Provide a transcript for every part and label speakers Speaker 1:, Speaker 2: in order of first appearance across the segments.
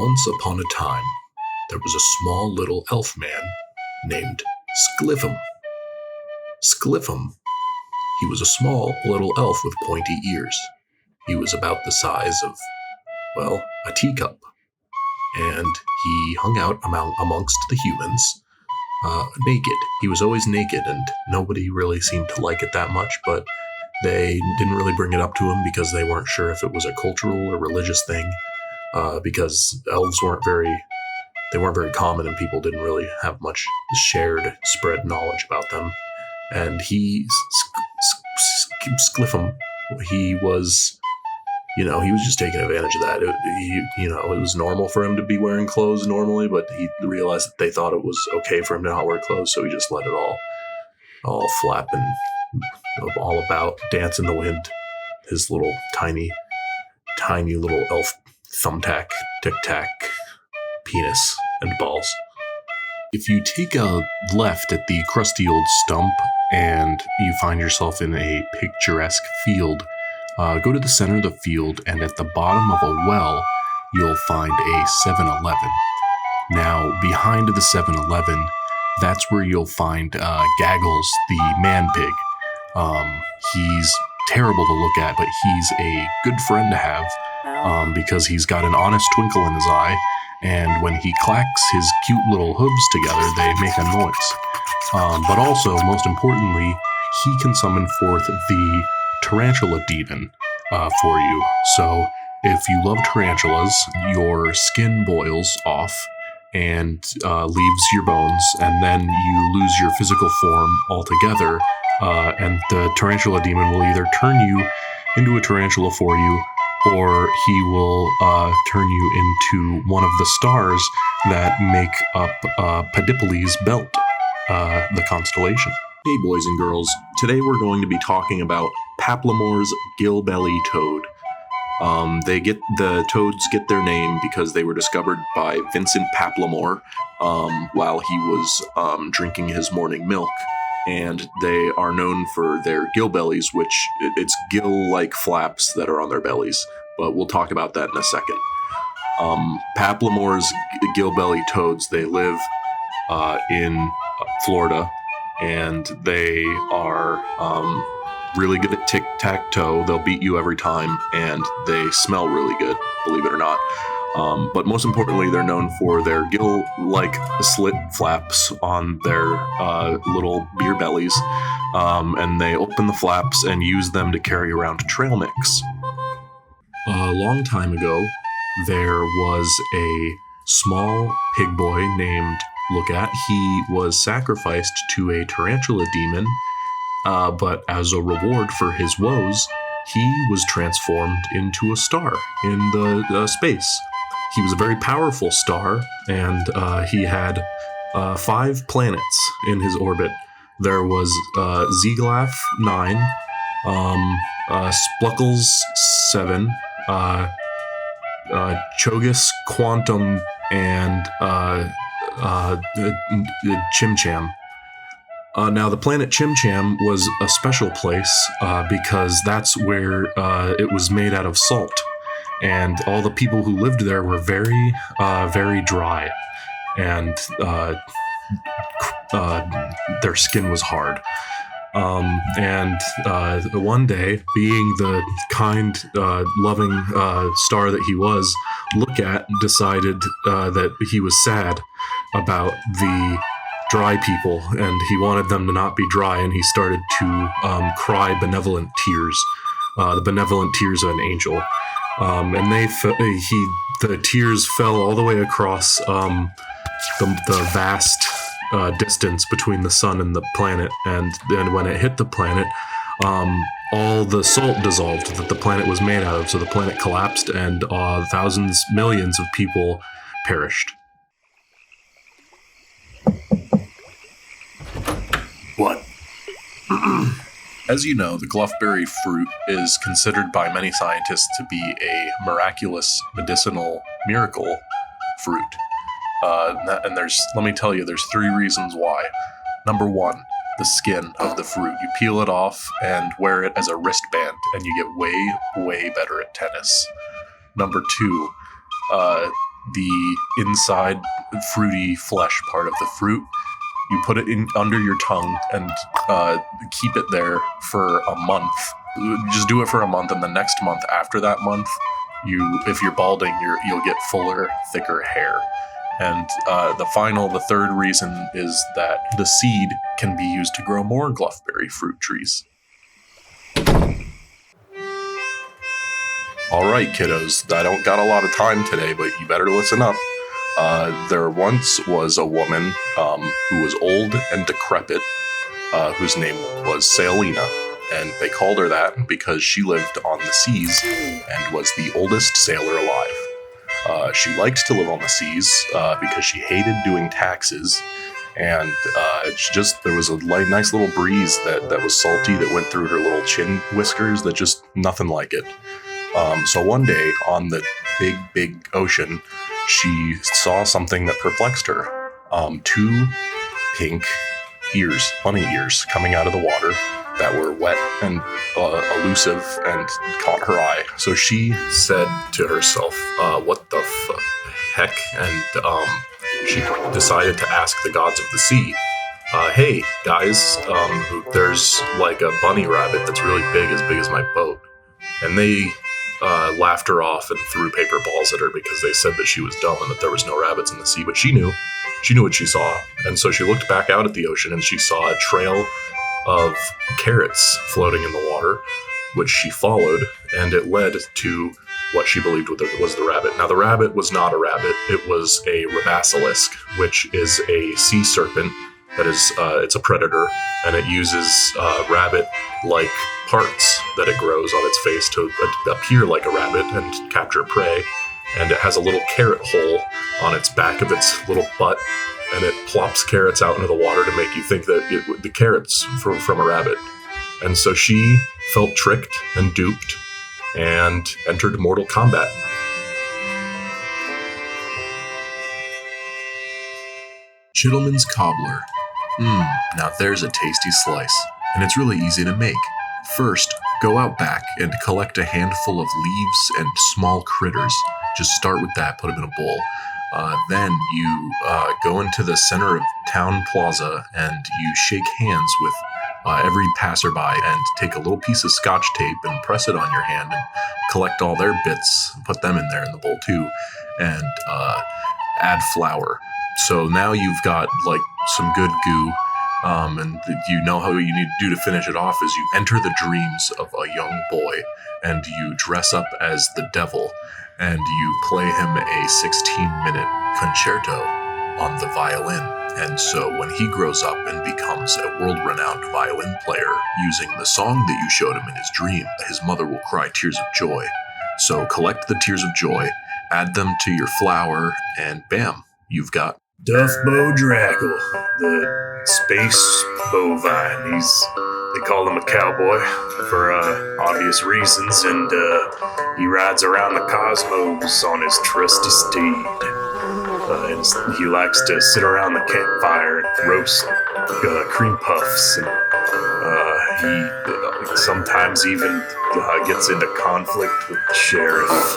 Speaker 1: Once upon a time, there was a small little elf man named Skliffum. Skliffum, he was a small little elf with pointy ears. He was about the size of, well, a teacup. And he hung out amongst the humans, naked. He was always naked, and nobody really seemed to like it that much, but they didn't really bring it up to him because they weren't sure if it was a cultural or religious thing, because elves weren't very common, and people didn't really have much shared, spread knowledge about them. And Skliffum, he was just taking advantage of that. It was normal for him to be wearing clothes normally, but he realized that they thought it was okay for him to not wear clothes, so he just let it all flap and all about, dance in the wind. His little tiny little elf thumbtack, tic-tac, penis, and balls. If you take a left at the crusty old stump and you find yourself in a picturesque field, go to the center of the field, and at the bottom of a well, you'll find a 7-Eleven. Now, behind the 7-Eleven, that's where you'll find Gaggles, the man-pig. He's terrible to look at, but he's a good friend to have because he's got an honest twinkle in his eye, and when he clacks his cute little hooves together, they make a noise. But also, most importantly, he can summon forth the tarantula demon for you. So if you love tarantulas, your skin boils off and leaves your bones, and then you lose your physical form altogether, and the tarantula demon will either turn you into a tarantula for you, or he will turn you into one of the stars that make up Pedippoli's belt, the constellation. Hey boys and girls, today we're going to be talking about Paplamore's gillbelly toad. The toads get their name because they were discovered by Vincent Paplamore while he was drinking his morning milk, and they are known for their gillbellies, which it's gill-like flaps that are on their bellies, but we'll talk about that in a second. Paplamore's gillbelly toads, they live in Florida, and they are really good at tic-tac-toe. They'll beat you every time, and they smell really good, believe it or not. But most importantly, they're known for their gill-like slit flaps on their little beer bellies, and they open the flaps and use them to carry around trail mix. A long time ago, there was a small pig boy named Lookat. He was sacrificed to a tarantula demon, but as a reward for his woes, he was transformed into a star in the space. He was a very powerful star, and he had 5 planets in his orbit. There was Zglaf 9, Spluckles 7, Chogus Quantum, and Chimcham. Now, the planet Chimcham was a special place because that's where it was made out of salt, and all the people who lived there were very, very dry, and their skin was hard. And one day, being the kind, loving star that he was, Lookat decided that he was sad about the dry people, and he wanted them to not be dry, and he started to cry benevolent tears, the benevolent tears of an angel. And the tears fell all the way across the vast distance between the sun and the planet, and then when it hit the planet, all the salt dissolved that the planet was made out of, so the planet collapsed, and thousands, millions of people perished. What? As you know, the gluffberry fruit is considered by many scientists to be a miraculous medicinal miracle fruit. And let me tell you, there's 3 reasons why. Number 1, the skin of the fruit. You peel it off and wear it as a wristband, and you get way, way better at tennis. Number 2, the inside fruity flesh part of the fruit. You put it in under your tongue and keep it there for a month. Just do it for a month, and the next month after that month, if you're balding, you'll get fuller, thicker hair. And the third reason is that the seed can be used to grow more gluffberry fruit trees. All right, kiddos, I don't got a lot of time today, but you better listen up. There once was a woman who was old and decrepit, whose name was Selena, and they called her that because she lived on the seas and was the oldest sailor alive. She liked to live on the seas because she hated doing taxes, and there was a nice little breeze that was salty that went through her little chin whiskers that just nothing like it. So one day on the big ocean, she saw something that perplexed her. 2 pink ears, bunny ears, coming out of the water that were wet and elusive and caught her eye. So she said to herself, what the heck? And she decided to ask the gods of the sea, hey, guys, there's like a bunny rabbit that's really big as my boat. And they laughed her off and threw paper balls at her because they said that she was dumb and that there was no rabbits in the sea. But she knew what she saw. And so she looked back out at the ocean and she saw a trail of carrots floating in the water, which she followed, and it led to what she believed was the rabbit. Now, the rabbit was not a rabbit. It was a revasilisk, which is a sea serpent that is, it's a predator, and it uses rabbit-like parts that it grows on its face to appear like a rabbit and capture prey. And it has a little carrot hole on its back of its little butt, and it plops carrots out into the water to make you think that the carrots from a rabbit. And so she felt tricked and duped and entered mortal combat. Chittleman's Cobbler. Now there's a tasty slice, and it's really easy to make. First, go out back and collect a handful of leaves and small critters. Just start with that, put them in a bowl. Then you go into the center of town plaza and you shake hands with every passerby and take a little piece of scotch tape and press it on your hand and collect all their bits, put them in there in the bowl too, and add flour. So now you've got like some good goo, and you know how you need to do to finish it off is you enter the dreams of a young boy and you dress up as the devil and you play him a 16-minute concerto on the violin. And so when he grows up and becomes a world-renowned violin player using the song that you showed him in his dream, his mother will cry tears of joy. So collect the tears of joy, add them to your flour, and bam, you've got
Speaker 2: Duffbo Draggle, the space bovine. They call him a cowboy for obvious reasons, and he rides around the cosmos on his trusty steed. And he likes to sit around the campfire and roast cream puffs, and he sometimes even gets into conflict with the sheriff.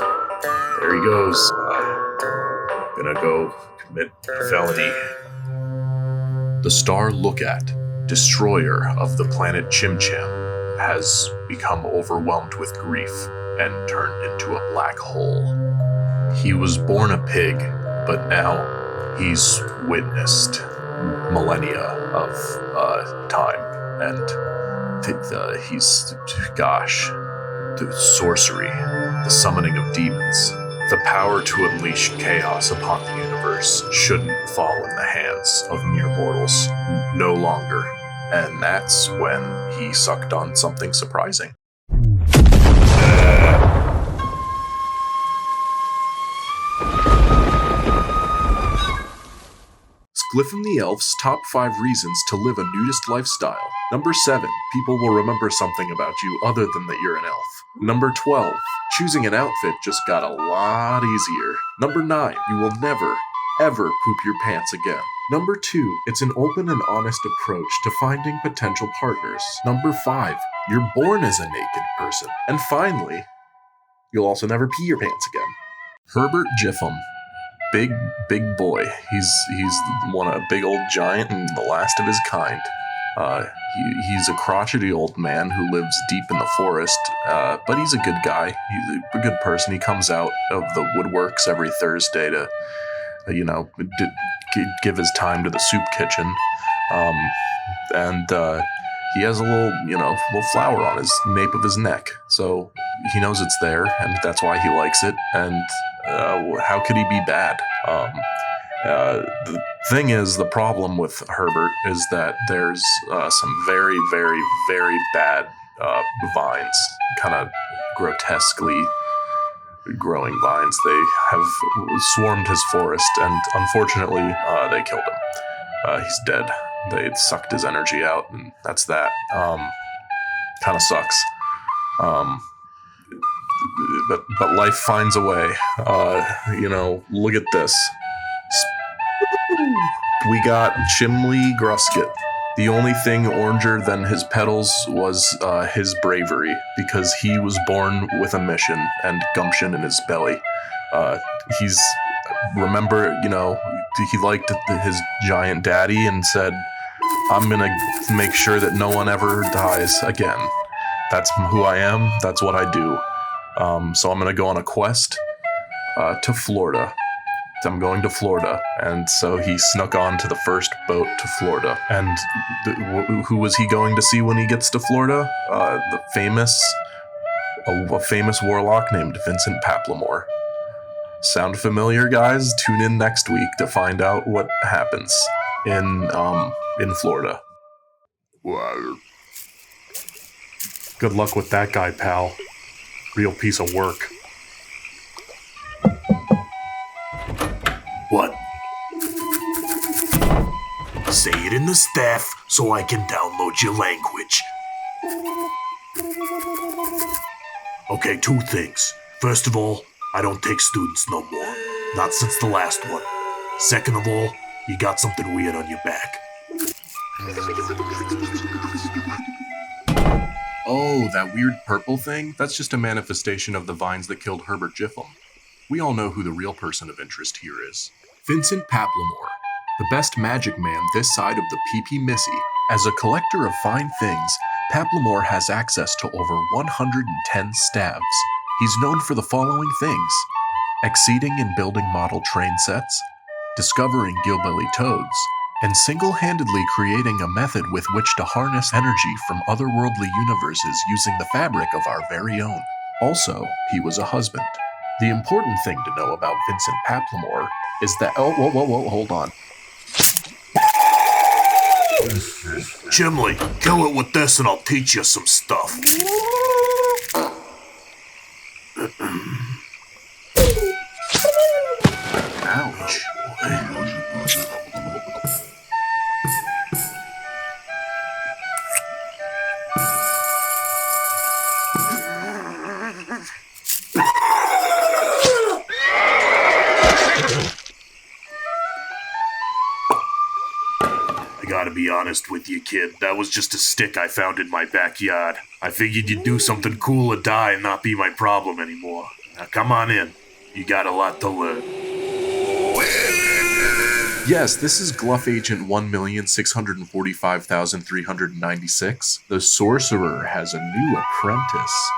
Speaker 2: There he goes, gonna go commit felony.
Speaker 1: The star Lookat, destroyer of the planet Chimcham, has become overwhelmed with grief and turned into a black hole. He was born a pig, but now he's witnessed millennia of time, and the sorcery, the summoning of demons, the power to unleash chaos upon the universe shouldn't fall in the hands of mere mortals, no longer. And that's when he sucked on something surprising. Skliffum the Elf's top 5 reasons to live a nudist lifestyle. Number 7, people will remember something about you other than that you're an elf. Number 12, choosing an outfit just got a lot easier. Number 9, you will never, ever poop your pants again. Number 2, it's an open and honest approach to finding potential partners. Number 5, you're born as a naked person. And finally, you'll also never pee your pants again. Herbert Jiffum. big boy. He's a big old giant and the last of his kind. He's a crotchety old man who lives deep in the forest, but he's a good guy. He's a good person. He comes out of the woodworks every Thursday to, give his time to the soup kitchen. And he has a little flower on his nape of his neck, so he knows it's there, and that's why he likes it. And how could he be bad? The thing is, the problem with Herbert is that there's some very, very, very bad vines, kind of grotesquely growing vines. They have swarmed his forest, and unfortunately, they killed him. He's dead. They sucked his energy out, and that's that. Kind of sucks. But life finds a way. Look at this. We got Chimley Grusket. The only thing oranger than his petals was his bravery, because he was born with a mission and gumption in his belly. He liked his giant daddy and said, I'm gonna make sure that no one ever dies again. That's who I am, that's what I do. So I'm gonna go on a quest to Florida. I'm going to Florida, and so he snuck on to the first boat to Florida. And who was he going to see when he gets to Florida? A famous warlock named Vincent Paplamore. Sound familiar, guys? Tune in next week to find out what happens in Florida.
Speaker 2: Wow.
Speaker 1: Good luck with that guy, pal. Real piece of work.
Speaker 2: What? Say it in the staff so I can download your language. Okay, 2 things. First of all, I don't take students no more. Not since the last one. Second of all, you got something weird on your back.
Speaker 1: Oh, that weird purple thing? That's just a manifestation of the vines that killed Herbert Jiffum. We all know who the real person of interest here is. Vincent Paplamore, the best magic man this side of the PP Missy. As a collector of fine things, Paplamore has access to over 110 staves. He's known for the following things: exceeding in building model train sets, discovering gillbelly toads, and single-handedly creating a method with which to harness energy from otherworldly universes using the fabric of our very own. Also, he was a husband. The important thing to know about Vincent Paplamore is that... Whoa, hold on.
Speaker 2: Chimley, kill it with this and I'll teach you some stuff.
Speaker 1: Ouch.
Speaker 2: I gotta be honest with you, kid. That was just a stick I found in my backyard. I figured you'd do something cool or die and not be my problem anymore. Now come on in. You got a lot to learn.
Speaker 1: Yes, this is Gluff Agent 1,645,396. The sorcerer has a new apprentice.